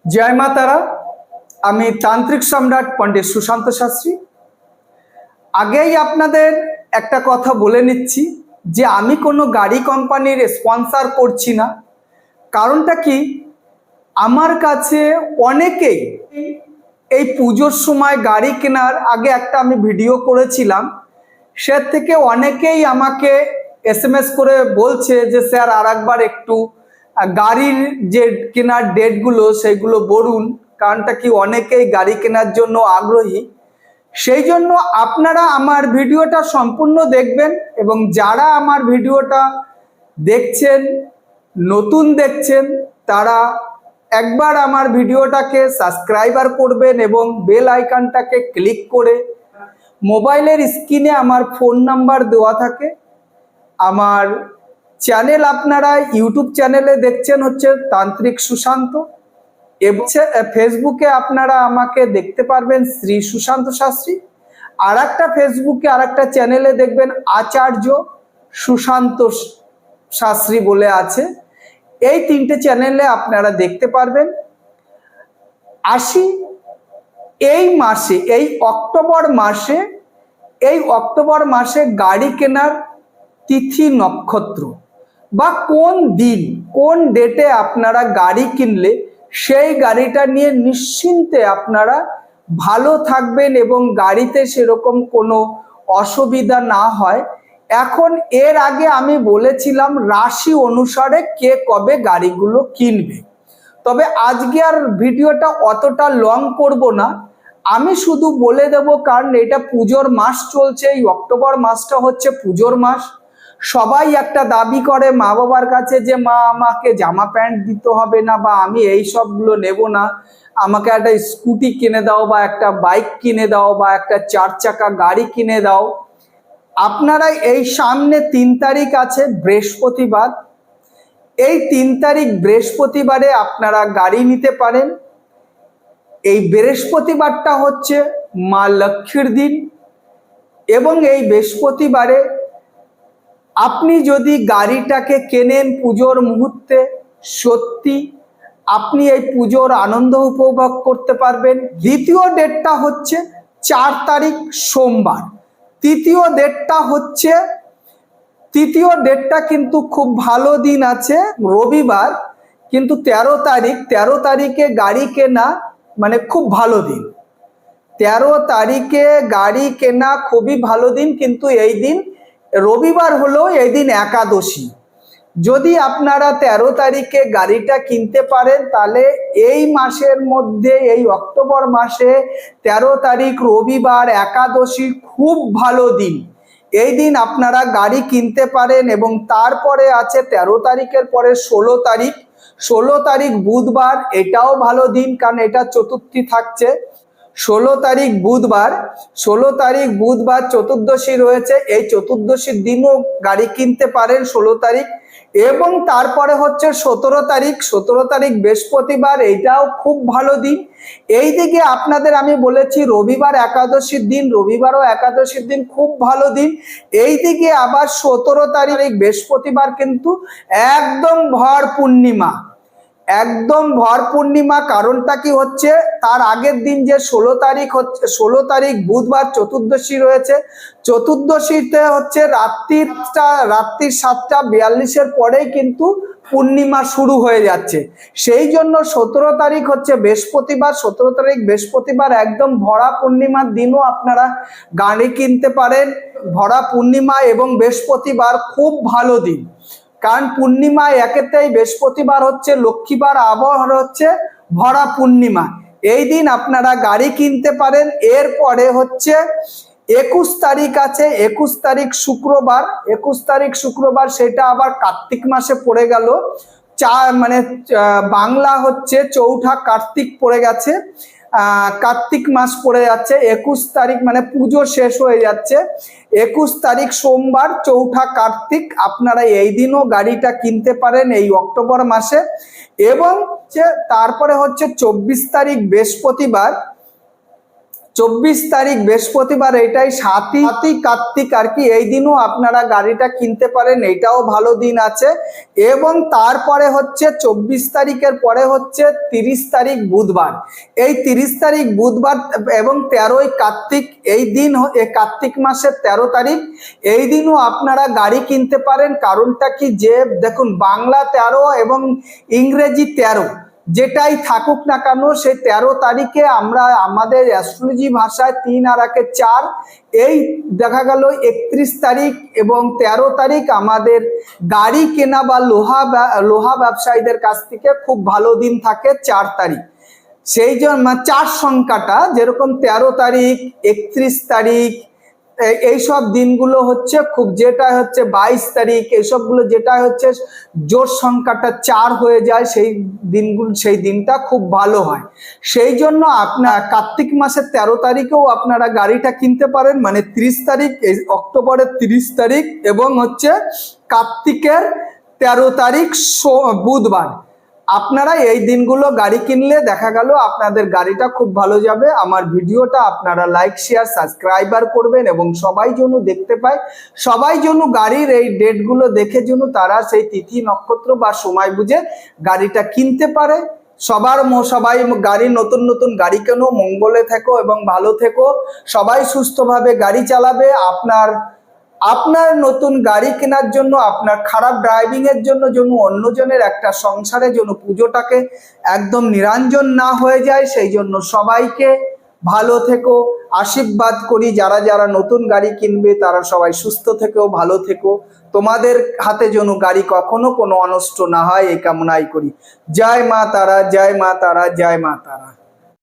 जय मा तारा। आमी तांत्रिक सम्राट पंडित सुशांत शास्त्री। আগেই আপনাদের একটা কথা বলে নিচ্ছি যে আমি কোনো গাড়ি কোম্পানির স্পন্সর করছি না। কারণটা কি, আমার কাছে অনেকেই এই পুজোর সময় গাড়ি কেনার আগে একটা আমি ভিডিও করেছিলাম, সে থেকে অনেকেই আমাকে এসএমএস করে বলছে যে স্যার আরেকবার একটু গাড়ির যে কেনার ডেটগুলো সেগুলো বলুন। কারণটা কি, অনেকেই গাড়ি কেনার জন্য আগ্রহী। সেই জন্য আপনারা আমার ভিডিওটা সম্পূর্ণ দেখবেন এবং যারা আমার ভিডিওটা দেখছেন, নতুন দেখছেন, তারা একবার আমার ভিডিওটাকে সাবস্ক্রাইবার করবেন এবং বেল আইকনটাকে ক্লিক করে মোবাইলের স্ক্রিনে আমার ফোন নাম্বার দেওয়া থাকে। আমার চ্যানেল আপনারা ইউটিউব চ্যানেলে দেখছেন হচ্ছে তান্ত্রিক সুশান্ত, এবং ফেসবুকে আপনারা আমাকে দেখতে পারবেন শ্রী সুশান্ত শাস্ত্রী। আর একটা ফেসবুকে আর একটা চ্যানেলে দেখবেন আচার্য সুশান্ত শাস্ত্রী বলে আছে। এই তিনটে চ্যানেলে আপনারা দেখতে পারবেন। আসি এই মাসে, এই অক্টোবর মাসে গাড়ি কেনার তিথি নক্ষত্র বা কোন দিন কোন ডেটে আপনারা গাড়ি কিনলে সেই গাড়িটা নিয়ে নিশ্চিন্তে আপনারা ভালো থাকবেন এবং গাড়িতে সেরকম কোনো অসুবিধা না হয়। এখন এর আগে আমি বলেছিলাম রাশি অনুসারে কে কবে গাড়িগুলো কিনবে, তবে আজকে আর ভিডিওটা অতটা লং করব না, আমি শুধু বলে দেব। কারণ এটা পুজোর মাস চলছে, এই অক্টোবর মাসটা হচ্ছে পুজোর মাস। সবাই একটা দাবি করে মা বাবার কাছে যে মা আমাকে জামা প্যান্ট দিতে হবে না, বা আমি এই সবগুলো নেব না, আমাকে একটা স্কুটি কিনে দাও বা একটা বাইক কিনে দাও বা একটা 4 চাকা গাড়ি কিনে দাও। আপনারা এই সামনে 3 তারিখ আছে বৃহস্পতিবার, এই 3 তারিখ বৃহস্পতিবারে আপনারা গাড়ি নিতে পারেন। এই বৃহস্পতিবারটা হচ্ছে মা লক্ষ্মীর দিন, এবং এই বৃহস্পতিবারে আপনি যদি গাড়িটাকে কেনেন পুজোর মুহূর্তে, সত্যি আপনি এই পুজোর আনন্দ উপভোগ করতে পারবেন। দ্বিতীয় ডেটটা হচ্ছে 4 তারিখ সোমবার। তৃতীয় ডেটটা কিন্তু খুব ভালো দিন আছে, রবিবার। কিন্তু 13 তারিখে গাড়ি কেনা মানে খুব ভালো দিন। 13 তারিখে গাড়ি কেনা খুবই ভালো দিন, কিন্তু এই দিন রবিবার হলেও এই দিন একাদশী। যদি আপনারা 13 তারিখে গাড়িটা কিনতে পারেন তাহলে এই মাসের মধ্যে, এই অক্টোবর মাসে 13 তারিখ রবিবার একাদশী খুব ভালো দিন। এই দিন আপনারা গাড়ি কিনতে পারেন। এবং তারপরে আছে 13 তারিখের পরে 16 তারিখ বুধবার, এটাও ভালো দিন, কারণ এটা চতুর্থী থাকছে। 16 তারিখ বুধবার চতুর্দশী রয়েছে, এই চতুর্দশীর দিনও গাড়ি কিনতে পারেন 16 তারিখ। এবং তারপরে হচ্ছে 17 তারিখ বৃহস্পতিবার, এইটাও খুব ভালো দিন। এই দিকে আপনাদের আমি বলেছি রবিবার একাদশীর দিন, রবিবারও একাদশীর দিন খুব ভালো দিন। এই দিকে আবার 17 তারিখ বৃহস্পতিবার কিন্তু একদম ভর পূর্ণিমা, কারণটা কি হচ্ছে, তার আগের দিন যে 16 তারিখ বুধবার চতুর্দশী রয়েছে, চতুর্দশীতে হচ্ছে রাত্রি 7:42 পরেই কিন্তু পূর্ণিমা শুরু হয়ে যাচ্ছে। সেই জন্য 17 তারিখ হচ্ছে বৃহস্পতিবার, 17 তারিখ বৃহস্পতিবার একদম ভরা পূর্ণিমার দিনও আপনারা গাড়ি কিনতে পারেন। ভরা পূর্ণিমা এবং বৃহস্পতিবার খুব ভালো দিন, কারণ পূর্ণিমা একেতেই বৃহস্পতিবার হচ্ছে লক্ষ্মীবার, আবহাওয়া হচ্ছে ভরা পূর্ণিমা। এই দিন আপনারা গাড়ি কিনতে পারেন। এরপরে হচ্ছে 21 তারিখ আছে, 21 তারিখ শুক্রবার, সেটা আবার কার্তিক মাসে পড়ে গেল। বাংলা হচ্ছে চৌঠা কার্তিক পড়ে গেছে, কার্তিক মাস পড়ে যাচ্ছে। 21 তারিখ মানে পুজো শেষ হয়ে যাচ্ছে। 21 তারিখ সোমবার, চৌঠা কার্তিক, আপনারা এই দিনও গাড়িটা কিনতে পারেন এই অক্টোবর মাসে। এবং তারপরে হচ্ছে 24 তারিখ বৃহস্পতিবার, 24 তারিখ বৃহস্পতিবার, এটাই 7ই কার্তিক আর কি। এই দিনও আপনারা গাড়িটা কিনতে পারেন, এটাও ভালো দিন আছে। এবং তারপরে হচ্ছে 24 তারিখের পরে হচ্ছে 30 তারিখ বুধবার। এই 30 তারিখ বুধবার এবং 13ই কার্তিক, এই দিন কার্তিক মাসের 13 তারিখ, এই দিনও আপনারা গাড়ি কিনতে পারেন। কারণটা কি, যে দেখুন বাংলা 13 এবং ইংরেজি 13 যেটাই থাকুক না কেন, সেই 13 তারিখে আমরা আমাদের অ্যাস্ট্রোলজি ভাষায় 3 আর 1 4, এই দেখা গেল 31 তারিখ এবং 13 তারিখ আমাদের গাড়ি কেনা বা লোহা ব্যবসায়ীদের কাছ থেকে খুব ভালো দিন থাকে। 4 তারিখ, সেই জন্য 4 সংখ্যাটা যেরকম 13 তারিখ, 31 তারিখ, এইসব দিনগুলো হচ্ছে খুব, যেটা হচ্ছে 22 তারিখ, এইসবগুলো যেটা হচ্ছে জোর সংখ্যাটা 4 হয়ে যায়, সেই দিনগুলো, সেই দিনটা খুব ভালো হয়। সেই জন্য আপনার কার্তিক মাসের 13 তারিখেও আপনারা গাড়িটা কিনতে পারেন, মানে 30 তারিখ, অক্টোবরের 30 তারিখ এবং হচ্ছে কার্তিকের 13 তারিখ বুধবার। আপনারা এই দিনগুলো গাড়ি কিনলে দেখা গেল আপনাদের গাড়িটা খুব ভালো যাবে। আমার ভিডিওটা আপনারা লাইক, শেয়ার, সাবস্ক্রাইবার করবেন এবং সবাই যেন দেখতে পায়, সবাই যেন গাড়ির এই ডেটগুলো দেখে যেন তারা সেই তিথি নক্ষত্র বা সময় বুঝে গাড়িটা কিনতে পারে। সবাই গাড়ি, নতুন নতুন গাড়ি কেনো, মঙ্গলে থেকো এবং ভালো থেকো, সবাই সুস্থভাবে গাড়ি চালাবে। আপনার নতুন গাড়ি কেনার জন্য, আপনার খারাপ ড্রাইভিং এর জন্য যেন অন্যজনের একটা সংসারে যেন পুজোটাকে একদম নিরঞ্জন না হয়ে যায়, সেই জন্য সবাইকে ভালো থেকো আশীর্বাদ করি। যারা যারা নতুন গাড়ি কিনবে তারা সবাই সুস্থ থেকো, ভালো থেকো, তোমাদের হাতে যেন গাড়ি কখনো কোনো অনষ্ট না হয়, এই কামনাই করি। জয় মা তারা, জয় মা তারা, জয় মা তারা।